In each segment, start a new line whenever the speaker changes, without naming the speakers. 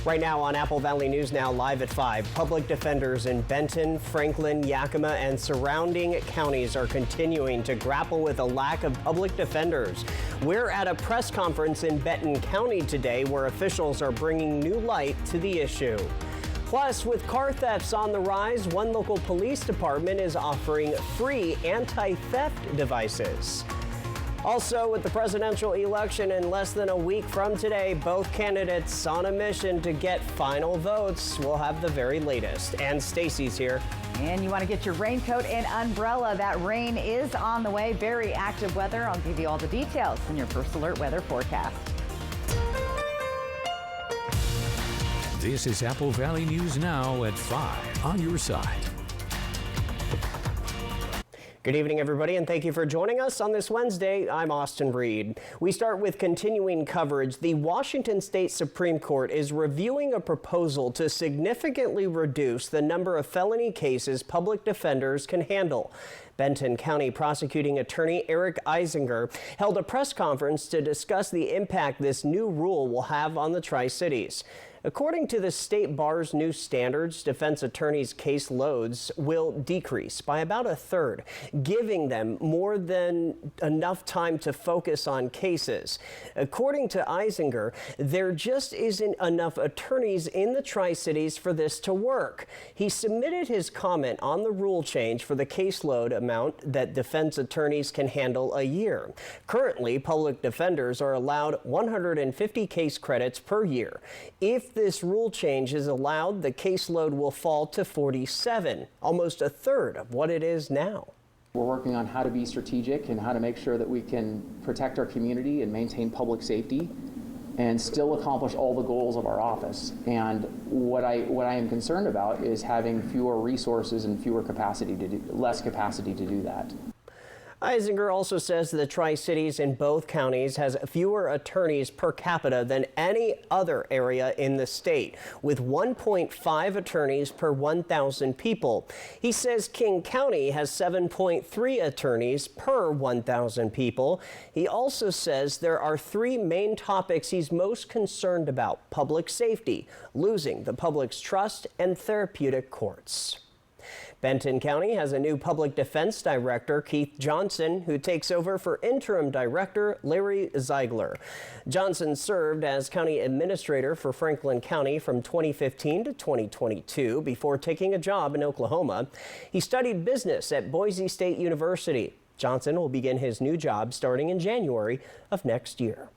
Right now on Apple Valley News Now, live at 5, public defenders in Benton, Franklin, Yakima, and surrounding counties are continuing to grapple with a lack of public defenders. We're at a press conference in Benton County today where officials are bringing new light to the issue. Plus, with car thefts on the rise, one local police department is offering free anti-theft devices. Also, with the presidential election in less than a week from today, both candidates on a mission to get final votes. We'll have the very latest. And Stacy's here.
And you want to get your raincoat and umbrella. That rain is on the way. Very active weather. I'll give you all the details in your First Alert weather forecast.
This is Apple Valley News Now at 5 on your side.
Good evening, everybody, and thank you for joining us on this Wednesday. I'm Austin Reed. We start with continuing coverage. The Washington State Supreme Court is reviewing a proposal to significantly reduce the number of felony cases public defenders can handle. Benton County Prosecuting Attorney Eric Eisinger held a press conference to discuss the impact this new rule will have on the Tri-Cities. According to the state bar's new standards, defense attorneys' caseloads will decrease by about a third, giving them more than enough time to focus on cases. According to Eisinger, there just isn't enough attorneys in the Tri-Cities for this to work. He submitted his comment on the rule change for the caseload amount that defense attorneys can handle a year. Currently, public defenders are allowed 150 case credits per year. If this rule change is allowed, the caseload will fall to 47, almost a third of what it is now.
We're working on how to be strategic and how to make sure that we can protect our community and maintain public safety and still accomplish all the goals of our office. And what I am concerned about is having fewer resources and less capacity to do that.
Eisinger also says the Tri-Cities in both counties has fewer attorneys per capita than any other area in the state, with 1.5 attorneys per 1,000 people. He says King County has 7.3 attorneys per 1,000 people. He also says there are three main topics he's most concerned about: public safety, losing the public's trust, and therapeutic courts. Benton County has a new public defense director, Keith Johnson, who takes over for interim director Larry Ziegler. Johnson served as county administrator for Franklin County from 2015 to 2022 before taking a job in Oklahoma. He studied business at Boise State University. Johnson will begin his new job starting in January of next year.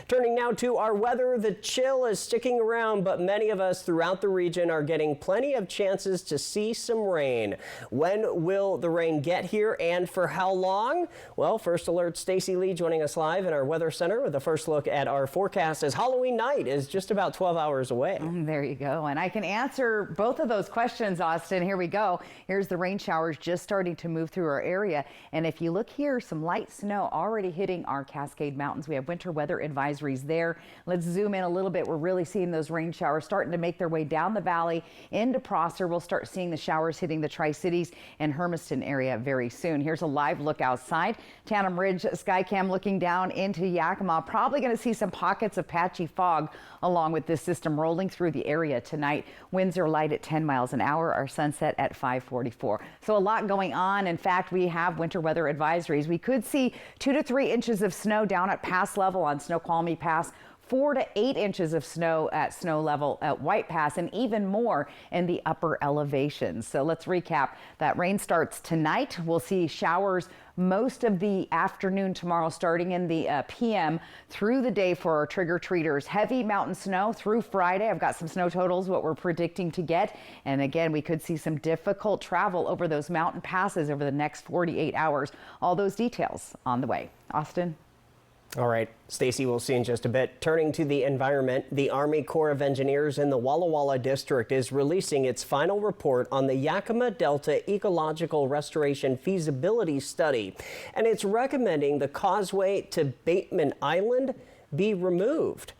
Turning now to our weather, the chill is sticking around, but many of us throughout the region are getting plenty of chances to see some rain. When will the rain get here and for how long? Well, First Alert Stacy Lee joining us live in our weather center with a first look at our forecast as Halloween night is just about 12 hours away.
There you go. And I can answer both of those questions, Austin. Here we go. Here's the rain showers just starting to move through our area. And if you look here, some light snow already hitting our Cascade Mountains. We have winter weather advisories there. Let's zoom in a little bit. We're really seeing those rain showers starting to make their way down the valley into Prosser. We'll start seeing the showers hitting the Tri-Cities and Hermiston area very soon. Here's a live look outside. Tandem Ridge Skycam looking down into Yakima. Probably going to see some pockets of patchy fog along with this system rolling through the area tonight. Winds are light at 10 miles an hour. Our sunset at 5:44. So a lot going on. In fact, we have winter weather advisories. We could see 2 to 3 inches of snow down at pass level on Snoqualmie Pass, 4 to 8 inches of snow at snow level at White Pass, and even more in the upper elevations. So let's recap. That rain starts tonight. We'll see showers most of the afternoon tomorrow, starting in the p.m. through the day for our trick-or-treaters. Heavy mountain snow through Friday. I've got some snow totals, what we're predicting to get. And again, we could see some difficult travel over those mountain passes over the next 48 hours. All those details on the way. Austin?
All right, Stacy, we'll see in just a bit. Turning to the environment, the Army Corps of Engineers in the Walla Walla District is releasing its final report on the Yakima Delta Ecological Restoration Feasibility Study, and it's recommending the causeway to Bateman Island be removed.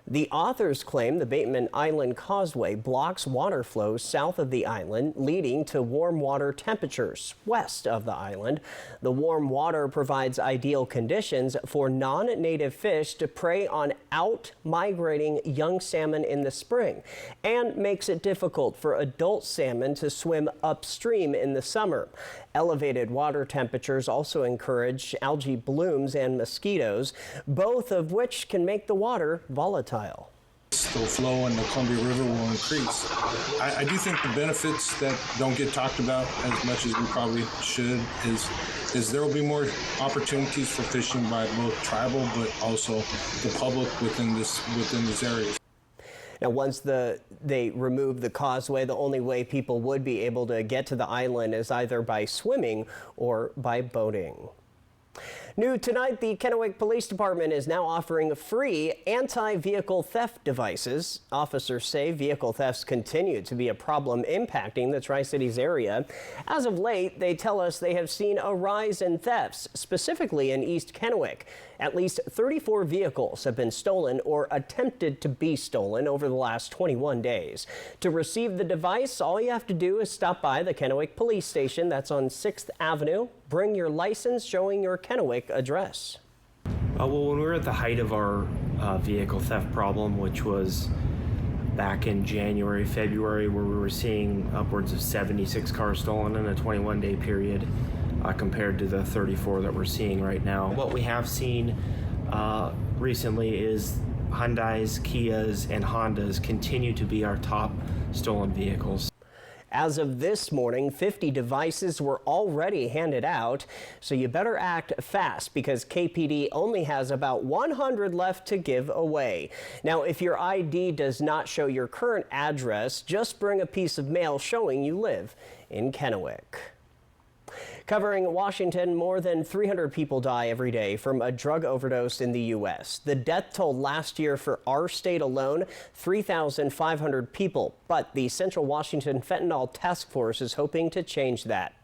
The authors claim the Bateman Island Causeway blocks water flows south of the island, leading to warm water temperatures west of the island. The warm water provides ideal conditions for non-native fish to prey on out-migrating young salmon in the spring and makes it difficult for adult salmon to swim upstream in the summer. Elevated water temperatures also encourage algae blooms and mosquitoes, both of which can make the water volatile.
The flow in the Columbia River will increase. I do think the benefits that don't get talked about as much as we probably should is there will be more opportunities for fishing by both tribal but also the public within this area.
Now, once they remove the causeway, the only way people would be able to get to the island is either by swimming or by boating. New tonight, the Kennewick Police Department is now offering free anti-vehicle theft devices. Officers say vehicle thefts continue to be a problem impacting the Tri-Cities area. As of late, they tell us they have seen a rise in thefts, specifically in East Kennewick. At least 34 vehicles have been stolen or attempted to be stolen over the last 21 days. To receive the device, all you have to do is stop by the Kennewick Police Station. That's on 6th Avenue. Bring your license showing your Kennewick address.
Well, when we were at the height of our vehicle theft problem, which was back in January, February, where we were seeing upwards of 76 cars stolen in a 21-day period, compared to the 34 that we're seeing right now. What we have seen recently is Hyundais, Kias, and Hondas continue to be our top stolen vehicles.
As of this morning, 50 devices were already handed out, so you better act fast because KPD only has about 100 left to give away. Now, if your ID does not show your current address, just bring a piece of mail showing you live in Kennewick. Covering Washington, more than 300 people die every day from a drug overdose in the U.S. The death toll last year for our state alone, 3,500 people. But the Central Washington Fentanyl Task Force is hoping to change that.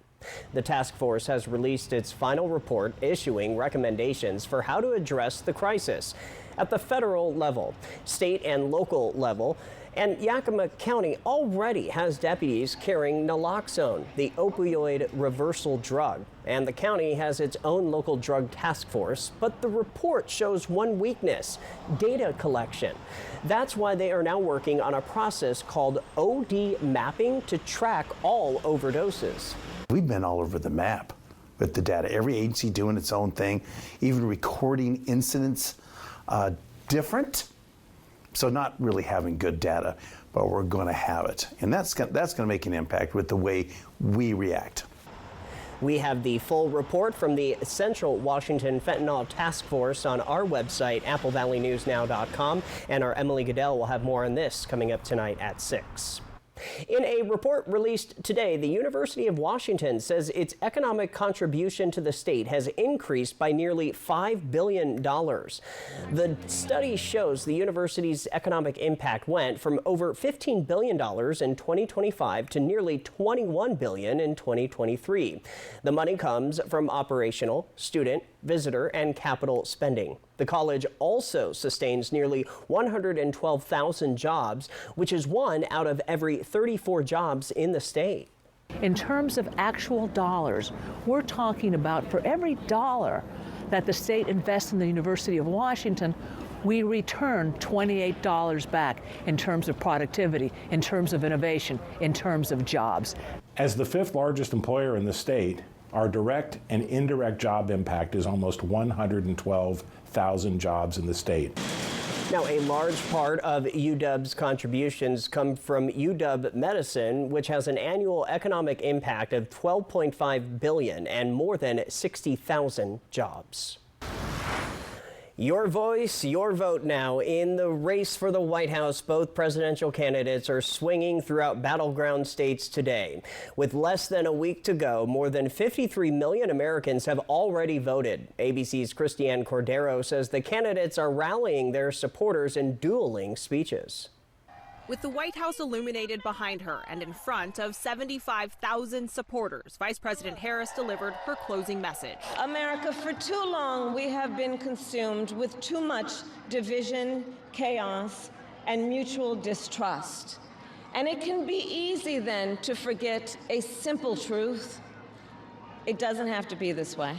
The task force has released its final report, issuing recommendations for how to address the crisis at the federal level, state and local level. And Yakima County already has deputies carrying naloxone, the opioid reversal drug. And the county has its own local drug task force. But the report shows one weakness: data collection. That's why they are now working on a process called OD mapping to track all overdoses.
We've been all over the map with the data. Every agency doing its own thing, even recording incidents different. So not really having good data, but we're going to have it. And that's going to make an impact with the way we react.
We have the full report from the Central Washington Fentanyl Task Force on our website, applevalleyNewsNow.com. And our Emily Goodell will have more on this coming up tonight at 6. In a report released today, the University of Washington says its economic contribution to the state has increased by nearly $5 billion. The study shows the university's economic impact went from over $15 billion in 2025 to nearly $21 billion in 2023. The money comes from operational, student, visitor, and capital spending. The college also sustains nearly 112,000 jobs, which is 1 out of every 34 jobs in the state.
In terms of actual dollars, we're talking about for every dollar that the state invests in the University of Washington, we return $28 back in terms of productivity, in terms of innovation, in terms of jobs.
As the 5th largest employer in the state, our direct and indirect job impact is almost 112,000 jobs in the state.
Now, a large part of UW's contributions come from UW Medicine, which has an annual economic impact of $12.5 billion and more than 60,000 jobs. Your voice, your vote now. In the race for the White House, both presidential candidates are swinging throughout battleground states today. With less than a week to go, more than 53 million Americans have already voted. ABC's Christiane Cordero says the candidates are rallying their supporters in dueling speeches.
With the White House illuminated behind her and in front of 75,000 supporters, Vice President Harris delivered her closing message.
America, for too long, we have been consumed with too much division, chaos, and mutual distrust. And it can be easy then to forget a simple truth. It doesn't have to be this way.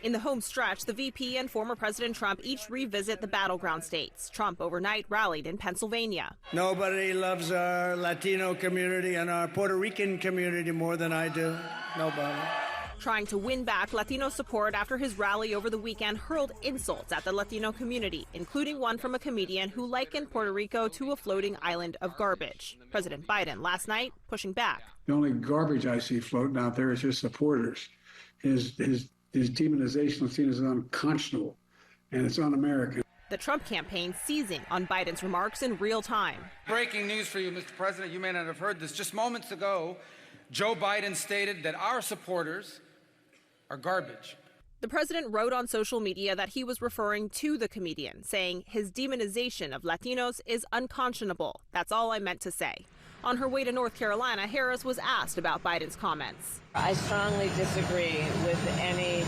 In the home stretch, the VP and former President Trump each revisit the battleground states. Trump overnight rallied in Pennsylvania.
Nobody loves our Latino community and our Puerto Rican community more than I do. Nobody.
Trying to win back Latino support after his rally over the weekend hurled insults at the Latino community, including one from a comedian who likened Puerto Rico to a floating island of garbage. President Biden last night pushing back.
The only garbage I see floating out there is his supporters. His demonization is seen as unconscionable, and it's un-American.
The Trump campaign seizing on Biden's remarks in real time.
Breaking news for you, Mr. President. You may not have heard this. Just moments ago, Joe Biden stated that our supporters are garbage.
The president wrote on social media that he was referring to the comedian, saying his demonization of Latinos is unconscionable. That's all I meant to say. On her way to North Carolina, Harris was asked about Biden's comments.
I strongly disagree with any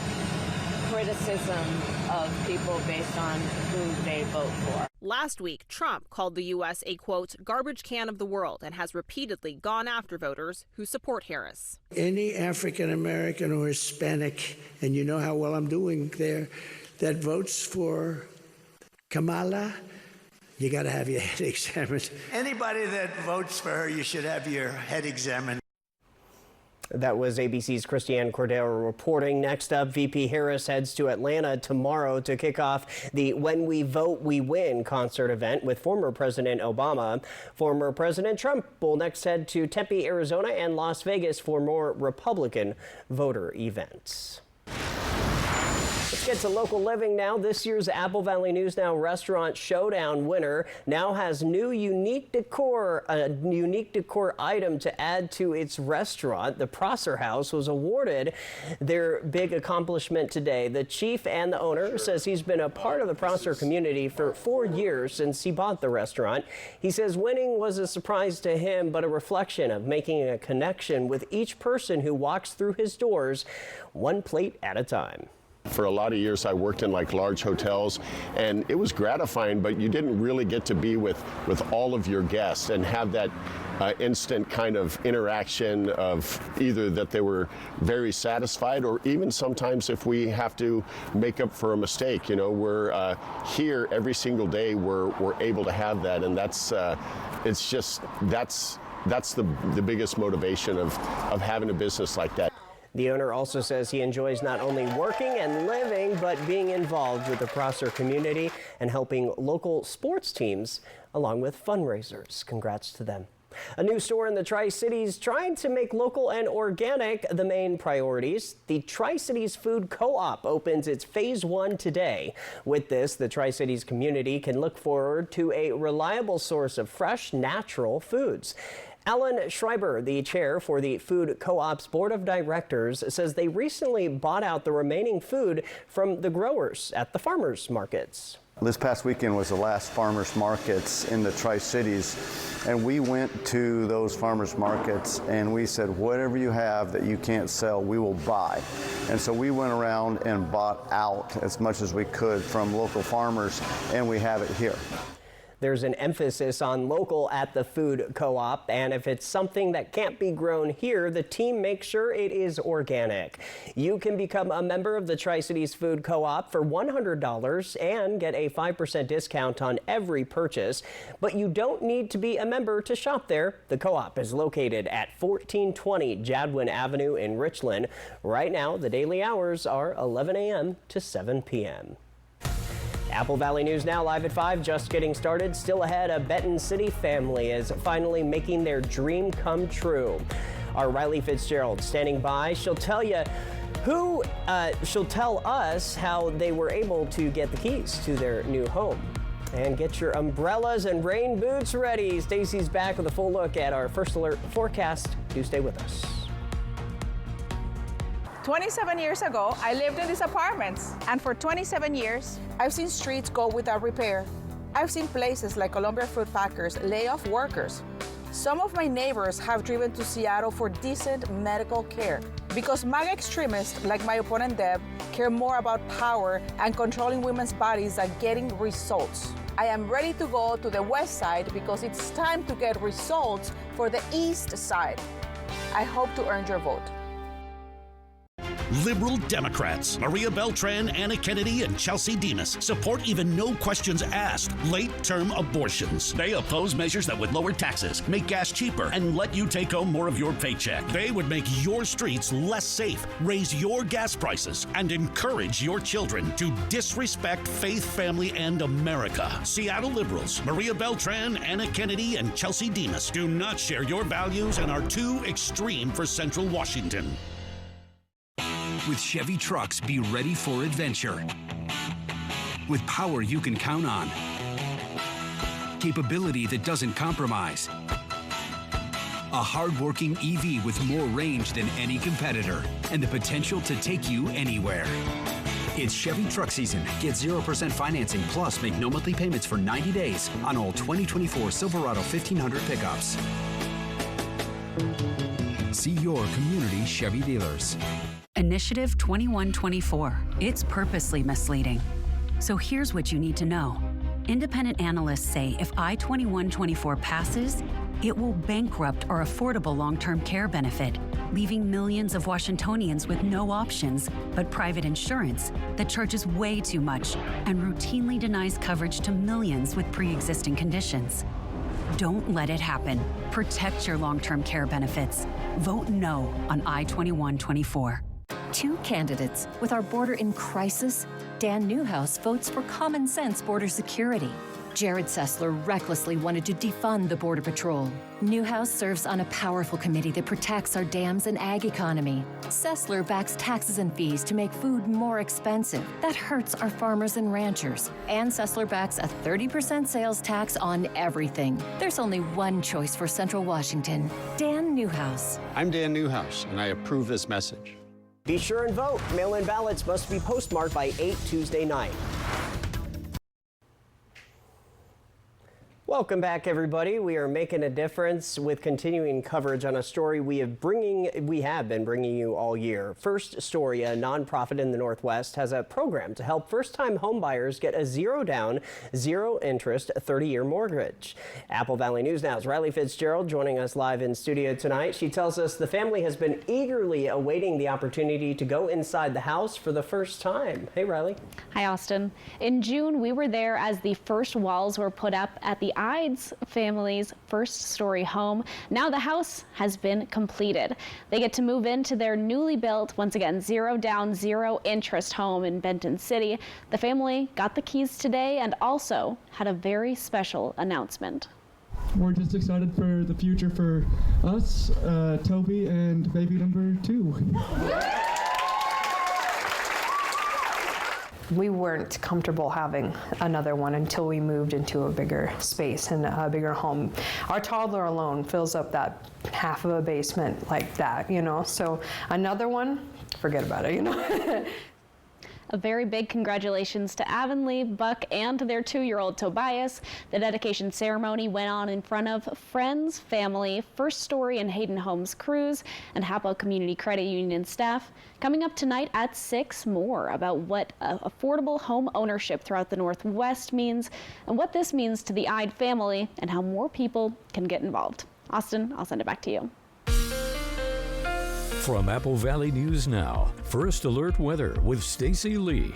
criticism of people based on who they vote for.
Last week, Trump called the U.S. a, quote, garbage can of the world and has repeatedly gone after voters who support Harris.
Any African American or Hispanic, and you know how well I'm doing there, that votes for Kamala, you got to have your head examined. Anybody that votes for her, you should have your head examined.
That was ABC's Christiane Cordero reporting. Next up, VP Harris heads to Atlanta tomorrow to kick off the When We Vote, We Win concert event with former President Obama. Former President Trump will next head to Tempe, Arizona and Las Vegas for more Republican voter events. Let's get to local living now. This year's Apple Valley News Now Restaurant Showdown winner now has a unique decor item to add to its restaurant. The Prosser House was awarded their big accomplishment today. The chief and the owner says he's been a part of the Prosser community for 4 years since he bought the restaurant. He says winning was a surprise to him, but a reflection of making a connection with each person who walks through his doors, one plate at a time.
For a lot of years, I worked in like large hotels, and it was gratifying, but you didn't really get to be with all of your guests and have that instant kind of interaction of either that they were very satisfied, or even sometimes if we have to make up for a mistake. You know, we're here every single day. We're able to have that, and that's it's just that's the biggest motivation of having a business like that.
The owner also says he enjoys not only working and living, but being involved with the Prosser community and helping local sports teams along with fundraisers. Congrats to them. A new store in the Tri-Cities trying to make local and organic the main priorities. The Tri-Cities Food Co-op opens its Phase 1 today. With this, the Tri-Cities community can look forward to a reliable source of fresh, natural foods. Alan Schreiber, the chair for the Food Co-op's Board of Directors, says they recently bought out the remaining food from the growers at the farmers markets.
This past weekend was the last farmers markets in the Tri-Cities, and we went to those farmers markets and we said, whatever you have that you can't sell, we will buy. And so we went around and bought out as much as we could from local farmers, and we have it here.
There's an emphasis on local at the Food Co-op, and if it's something that can't be grown here, the team makes sure it is organic. You can become a member of the Tri-Cities Food Co-op for $100 and get a 5% discount on every purchase, but you don't need to be a member to shop there. The Co-op is located at 1420 Jadwin Avenue in Richland. Right now, the daily hours are 11 a.m. to 7 p.m. Apple Valley News Now live at 5, just getting started. Still ahead, a Benton City family is finally making their dream come true. Our Riley Fitzgerald standing by. She'll tell us how they were able to get the keys to their new home. And get your umbrellas and rain boots ready. Stacy's back with a full look at our First Alert forecast. Do stay with us.
27 years ago, I lived in these apartments, and for 27 years, I've seen streets go without repair. I've seen places like Columbia Fruit Packers lay off workers. Some of my neighbors have driven to Seattle for decent medical care because MAGA extremists like my opponent Deb care more about power and controlling women's bodies than getting results. I am ready to go to the west side because it's time to get results for the east side. I hope to earn your vote.
Liberal Democrats Maria Beltran, Anna Kennedy, and Chelsea Demas support even no questions asked late-term abortions. They oppose measures that would lower taxes, make gas cheaper, and let you take home more of your paycheck. They would make your streets less safe, raise your gas prices, and encourage your children to disrespect faith, family, and America. Seattle liberals Maria Beltran, Anna Kennedy, and Chelsea Demas do not share your values and are too extreme for Central Washington.
With Chevy trucks, be ready for adventure. With power you can count on. Capability that doesn't compromise. A hard-working EV with more range than any competitor and the potential to take you anywhere. It's Chevy truck season. Get 0% financing plus make no monthly payments for 90 days on all 2024 Silverado 1500 pickups. See your community Chevy dealers.
Initiative 2124. It's purposely misleading. So here's what you need to know. Independent analysts say if I-2124 passes, it will bankrupt our affordable long-term care benefit, leaving millions of Washingtonians with no options but private insurance that charges way too much and routinely denies coverage to millions with pre-existing conditions. Don't let it happen. Protect your long-term care benefits. Vote no on I-2124.
Two candidates. With our border in crisis, Dan Newhouse votes for common sense border security. Jared Sessler recklessly wanted to defund the Border Patrol. Newhouse serves on a powerful committee that protects our dams and ag economy. Sessler backs taxes and fees to make food more expensive. That hurts our farmers and ranchers. And Sessler backs a 30% sales tax on everything. There's only one choice for Central Washington. Dan Newhouse.
I'm Dan Newhouse, and I approve this message.
Be sure and vote. Mail-in ballots must be postmarked by 8 Tuesday night. Welcome back, everybody. We are making a difference with continuing coverage on a story we have been bringing you all year. First Story, a nonprofit in the Northwest, has a program to help first-time homebuyers get a zero-down, zero-interest 30-year mortgage. Apple Valley News Now's Riley Fitzgerald joining us live in studio tonight. She tells us the family has been eagerly awaiting the opportunity to go inside the house for the first time. Hey, Riley.
Hi, Austin. In June, we were there as the first walls were put up at the Ides family's First Story home. Now the house has been completed. They get to move into their newly built, once again, zero-down, zero-interest home in Benton City. The family got the keys today and also had a very special announcement.
We're just excited for the future for us, Toby, and baby number 2.
We weren't comfortable having another one until we moved into a bigger space and a bigger home. Our toddler alone fills up that half of a basement like that, you know, so another one, forget about it, you know.
A very big congratulations to Avonlea, Buck, and their 2-year-old Tobias. The dedication ceremony went on in front of friends, family, First Story and Hayden Homes crews, and Hapo Community Credit Union staff. Coming up tonight at 6, more about what affordable home ownership throughout the Northwest means and what this means to the Ide family and how more people can get involved. Austin, I'll send it back to you.
From Apple Valley News Now, First Alert Weather with Stacy Lee.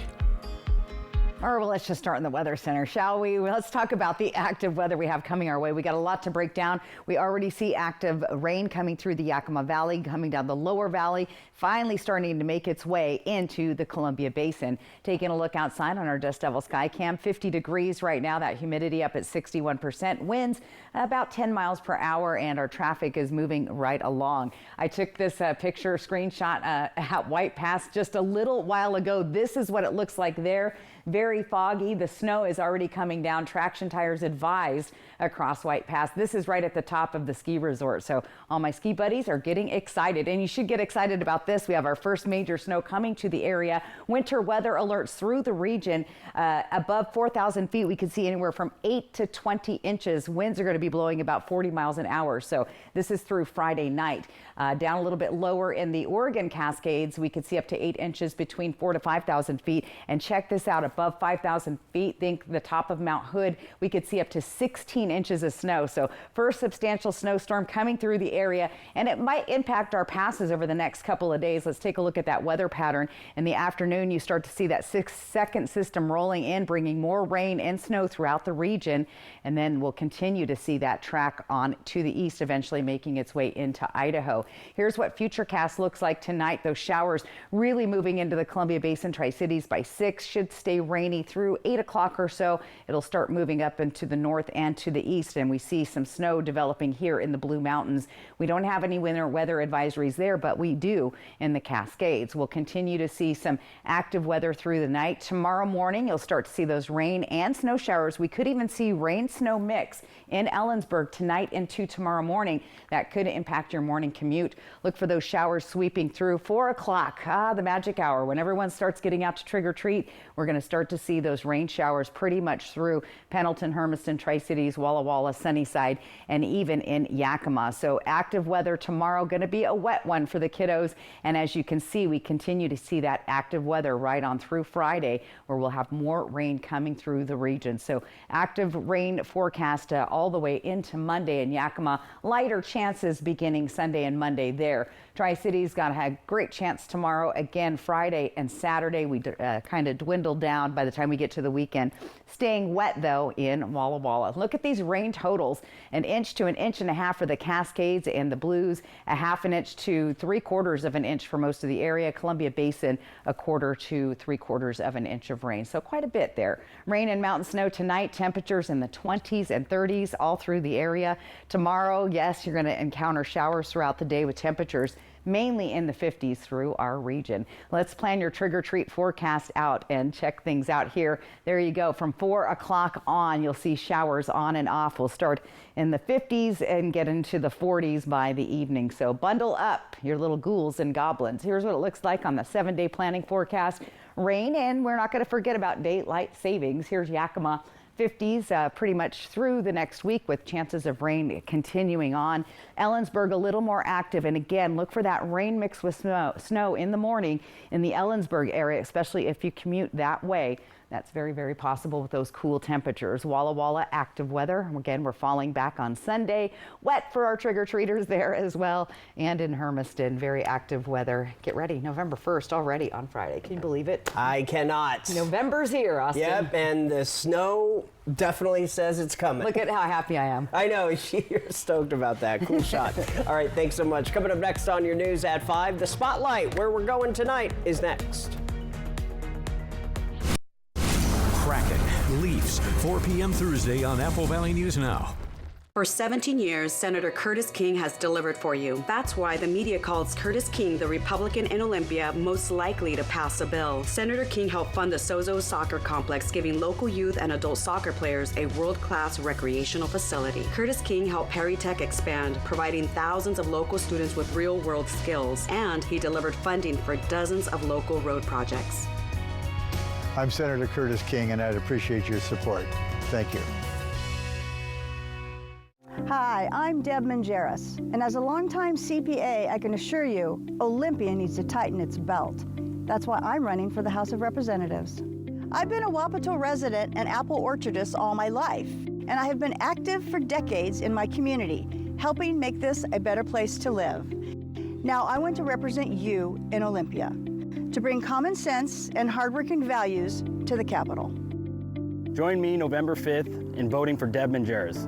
All right, well, let's just start in the Weather Center, shall we? Well, let's talk about the active weather we have coming our way. We got a lot to break down. We already see active rain coming through the Yakima Valley, coming down the lower valley, finally starting to make its way into the Columbia Basin. Taking a look outside on our Dust Devil Sky Cam, 50 degrees right now, that humidity up at 61%, winds about 10 miles per hour, and our traffic is moving right along. I took this picture screenshot at White Pass just a little while ago. This is what it looks like there. Very very foggy. The snow is already coming down. Traction tires advised across White Pass. This is right at the top of the ski resort. So all my ski buddies are getting excited, and you should get excited about this. We have our first major snow coming to the area. Winter weather alerts through the region. Above 4,000 feet, we can see anywhere from 8 to 20 inches. Winds are going to be blowing about 40 miles an hour. So this is through Friday night. Down a little bit lower in the Oregon Cascades, we could see up to 8 inches between 4 to 5,000 feet. And check this out, above 5,000 feet, think the top of Mount Hood, we could see up to 16 inches of snow. So first substantial snowstorm coming through the area, and it might impact our passes over the next couple of days. Let's take a look at that weather pattern. In the afternoon, you start to see that 6-second system rolling in, bringing more rain and snow throughout the region. And then we'll continue to see that track on to the east, eventually making its way into Idaho. Here's what Futurecast looks like tonight. Those showers really moving into the Columbia Basin Tri-Cities by 6, should stay rainy through 8 o'clock or so. It'll start moving up into the north and to the east, and we see some snow developing here in the Blue Mountains. We don't have any winter weather advisories there, but we do in the Cascades. We'll continue to see some active weather through the night. Tomorrow morning, you'll start to see those rain and snow showers. We could even see rain-snow mix in Ellensburg tonight into tomorrow morning. That could impact your morning commute. Look for those showers sweeping through 4 o'clock, the magic hour. When everyone starts getting out to trick or treat, we're going to start to see those rain showers pretty much through Pendleton, Hermiston, Tri-Cities, Walla Walla, Sunnyside, and even in Yakima. So active weather tomorrow, going to be a wet one for the kiddos. And as you can see, we continue to see that active weather right on through Friday, where we'll have more rain coming through the region. So active rain forecast all the way into Monday in Yakima. Lighter chances beginning Sunday and Monday there. Tri-Cities got to have great chance tomorrow. Again, Friday and Saturday, we kind of dwindle down by the time we get to the weekend. Staying wet, though, in Walla Walla. Look at these rain totals. 1 inch to 1.5 inches for the Cascades and the Blues. 1/2 inch to 3/4 inch for most of the area. Columbia Basin, 1/4 to 3/4 inch of rain. So quite a bit there. Rain and mountain snow tonight. Temperatures in the 20s and 30s all through the area. Tomorrow, yes, you're going to encounter showers throughout the day with temperatures mainly in the 50s through our region. Let's plan your trick-or-treat forecast out and check things out here. There you go. From 4 o'clock on, you'll see showers on and off. We'll start in the 50s and get into the 40s by the evening. So bundle up your little ghouls and goblins. Here's what it looks like on the 7-day planning forecast. Rain, and we're not going to forget about daylight savings. Here's Yakima. 50s pretty much through the next week, with chances of rain continuing on. Ellensburg a little more active, and again, look for that rain mixed with snow in the morning in the Ellensburg area, especially if you commute that way. That's very, very possible with those cool temperatures. Walla Walla, active weather. Again, we're falling back on Sunday. Wet for our trick-or-treaters there as well. And in Hermiston, very active weather. Get ready, November 1st already on Friday. Can you believe it?
I cannot.
November's here, Austin.
Yep, and the snow definitely says it's coming.
Look at how happy I am.
I know, you're stoked about that. Cool shot. All right, thanks so much. Coming up next on your news at 5, the Spotlight, where we're going tonight, is next.
Kraken, Leafs, 4 p.m. Thursday on Apple Valley News Now.
For 17 years, Senator Curtis King has delivered for you. That's why the media calls Curtis King the Republican in Olympia most likely to pass a bill. Senator King helped fund the Sozo Soccer Complex, giving local youth and adult soccer players a world-class recreational facility. Curtis King helped Perry Tech expand, providing thousands of local students with real-world skills, and he delivered funding for dozens of local road projects.
I'm Senator Curtis King, and I'd appreciate your support. Thank you.
Hi, I'm Deb Mangeras, and as a longtime CPA, I can assure you, Olympia needs to tighten its belt. That's why I'm running for the House of Representatives. I've been a Wapato resident and apple orchardist all my life, and I have been active for decades in my community, helping make this a better place to live. Now I want to represent you in Olympia, to bring common sense and hardworking values to the Capitol.
Join me November 5th in voting for Deb Mangeras.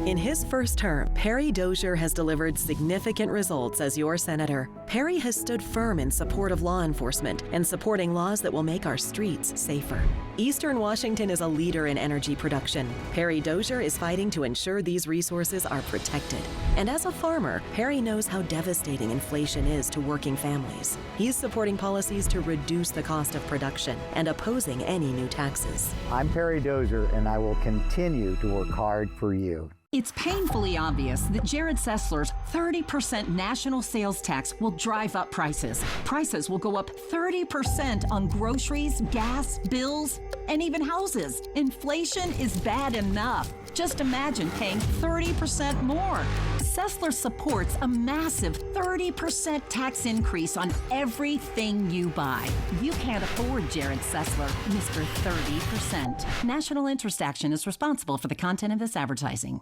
In his first term, Perry Dozier has delivered significant results as your senator. Perry has stood firm in support of law enforcement and supporting laws that will make our streets safer. Eastern Washington is a leader in energy production. Perry Dozier is fighting to ensure these resources are protected. And as a farmer, Perry knows how devastating inflation is to working families. He's supporting policies to reduce the cost of production and opposing any new taxes.
I'm Perry Dozier, and I will continue to work hard for you.
It's painfully obvious that Jared Sessler's 30% national sales tax will drive up prices. Prices will go up 30% on groceries, gas, bills, and even houses. Inflation is bad enough. Just imagine paying 30% more. Sessler supports a massive 30% tax increase on everything you buy. You can't afford Jared Sessler, Mr. 30%. National Interest Action is responsible for the content of this advertising.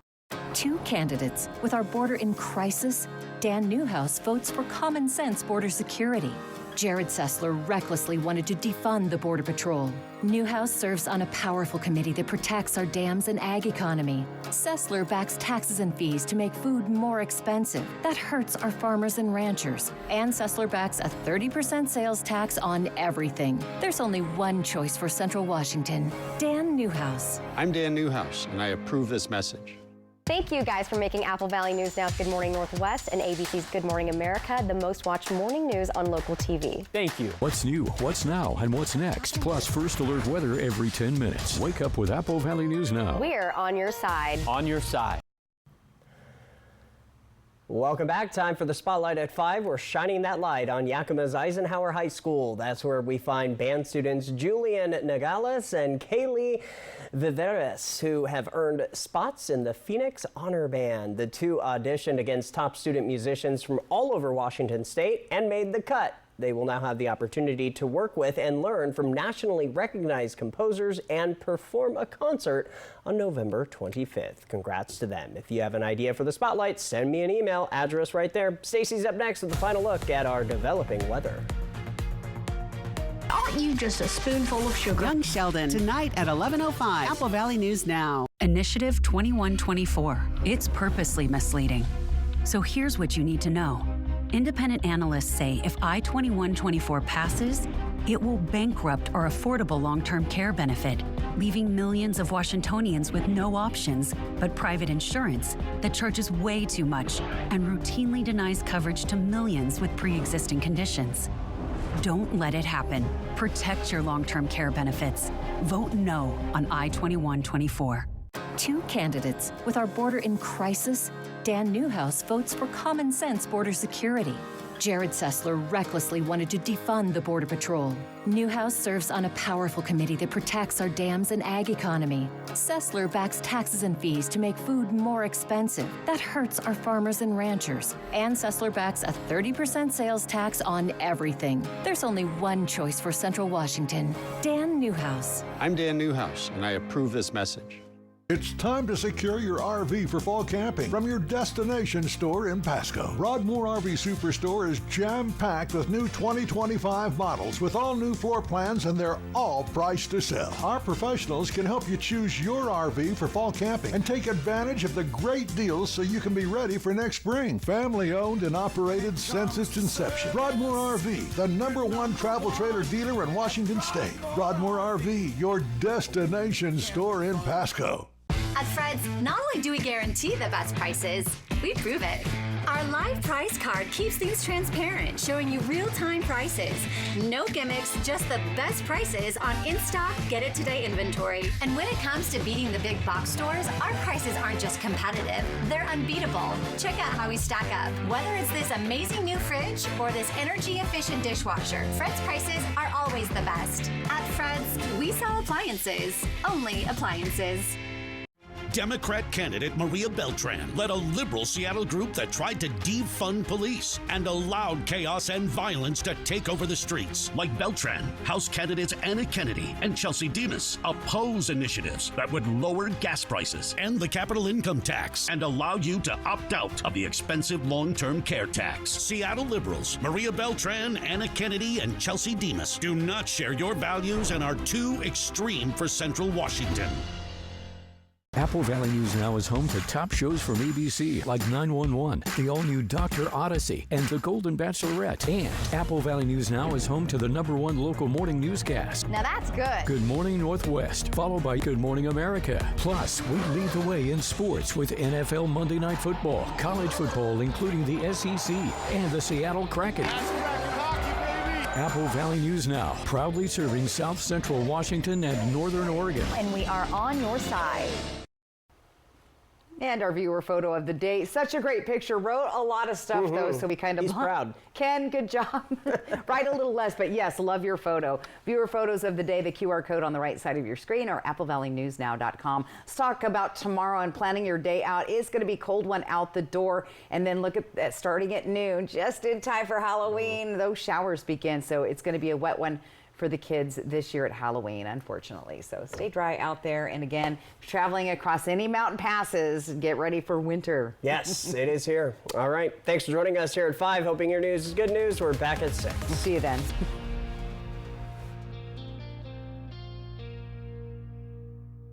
2 candidates. With our border in crisis, Dan Newhouse votes for common sense border security. Jared Sessler recklessly wanted to defund the Border Patrol. Newhouse serves on a powerful committee that protects our dams and ag economy. Sessler backs taxes and fees to make food more expensive. That hurts our farmers and ranchers. And Sessler backs a 30% sales tax on everything. There's only one choice for Central Washington: Dan Newhouse.
I'm Dan Newhouse, and I approve this message.
Thank you guys for making Apple Valley News Now's Good Morning Northwest and ABC's Good Morning America the most watched morning news on local TV.
Thank you. What's new, what's now, and what's next? Plus first alert weather every 10 minutes. Wake up with Apple Valley News Now.
We're on your side.
On your side.
Welcome back. Time for the Spotlight at 5. We're shining that light on Yakima's Eisenhower High School. That's where we find band students Julian Nogales and Kaylee Viveres, who have earned spots in the Phoenix Honor Band. The two auditioned against top student musicians from all over Washington State and made the cut. They will now have the opportunity to work with and learn from nationally recognized composers and perform a concert on November 25th. Congrats to them. If you have an idea for the Spotlight, send me an email. Address right there. Stacy's up next with a final look at our developing weather.
Aren't you just a spoonful of sugar?
Young Sheldon, tonight at 11:05. Apple Valley News Now.
Initiative 2124. It's purposely misleading. So here's what you need to know. Independent analysts say if I-2124 passes, it will bankrupt our affordable long-term care benefit, leaving millions of Washingtonians with no options but private insurance that charges way too much and routinely denies coverage to millions with pre-existing conditions. Don't let it happen. Protect your long-term care benefits. Vote no on I-2124.
2 candidates. With our border in crisis, Dan Newhouse votes for common sense border security. Jared Sessler recklessly wanted to defund the Border Patrol. Newhouse serves on a powerful committee that protects our dams and ag economy. Sessler backs taxes and fees to make food more expensive. That hurts our farmers and ranchers. And Sessler backs a 30% sales tax on everything. There's only one choice for Central Washington: Dan Newhouse.
I'm Dan Newhouse, and I approve this message.
It's time to secure your RV for fall camping from your destination store in Pasco. Broadmoor RV Superstore is jam-packed with new 2025 models with all new floor plans, and they're all priced to sell. Our professionals can help you choose your RV for fall camping and take advantage of the great deals so you can be ready for next spring. Family owned and operated since its inception. Broadmoor RV, the #1 travel trailer dealer in Washington State. Broadmoor RV, your destination store in Pasco.
At Fred's, not only do we guarantee the best prices, we prove it. Our live price card keeps things transparent, showing you real-time prices. No gimmicks, just the best prices on in-stock, get-it-today inventory. And when it comes to beating the big box stores, our prices aren't just competitive, they're unbeatable. Check out how we stack up. Whether it's this amazing new fridge or this energy-efficient dishwasher, Fred's prices are always the best. At Fred's, we sell appliances, only appliances.
Democrat candidate Maria Beltran led a liberal Seattle group that tried to defund police and allowed chaos and violence to take over the streets. Like Beltran, House candidates Anna Kennedy and Chelsea Demas oppose initiatives that would lower gas prices, end the capital income tax, and allow you to opt out of the expensive long-term care tax. Seattle liberals Maria Beltran, Anna Kennedy, and Chelsea Demas do not share your values and are too extreme for Central Washington.
Apple Valley News Now is home to top shows from ABC like 911, the all-new Dr. Odyssey, and The Golden Bachelorette. And Apple Valley News Now is home to the #1 local morning newscast.
Now that's good.
Good Morning Northwest, followed by Good Morning America. Plus, we lead the way in sports with NFL Monday Night Football, college football, including the SEC, and the Seattle Kraken. Apple Valley News Now, proudly serving South Central Washington and Northern Oregon.
And we are on your side. And our viewer photo of the day. Such a great picture. Wrote a lot of stuff, though, so we kind of...
He's proud.
Ken, good job. Write a little less, but yes, love your photo. Viewer photos of the day, the QR code on the right side of your screen, or applevalleyNewsNow.com. Let's talk about tomorrow and planning your day out. It's going to be a cold one out the door, and then look at that starting at noon, just in time for Halloween. Those showers begin, so it's going to be a wet one for the kids this year at Halloween, unfortunately. So stay dry out there. And again, traveling across any mountain passes, get ready for winter.
Yes, it is here. All right. Thanks for joining us here at 5. Hoping your news is good news. We're back at 6.
We'll see you then.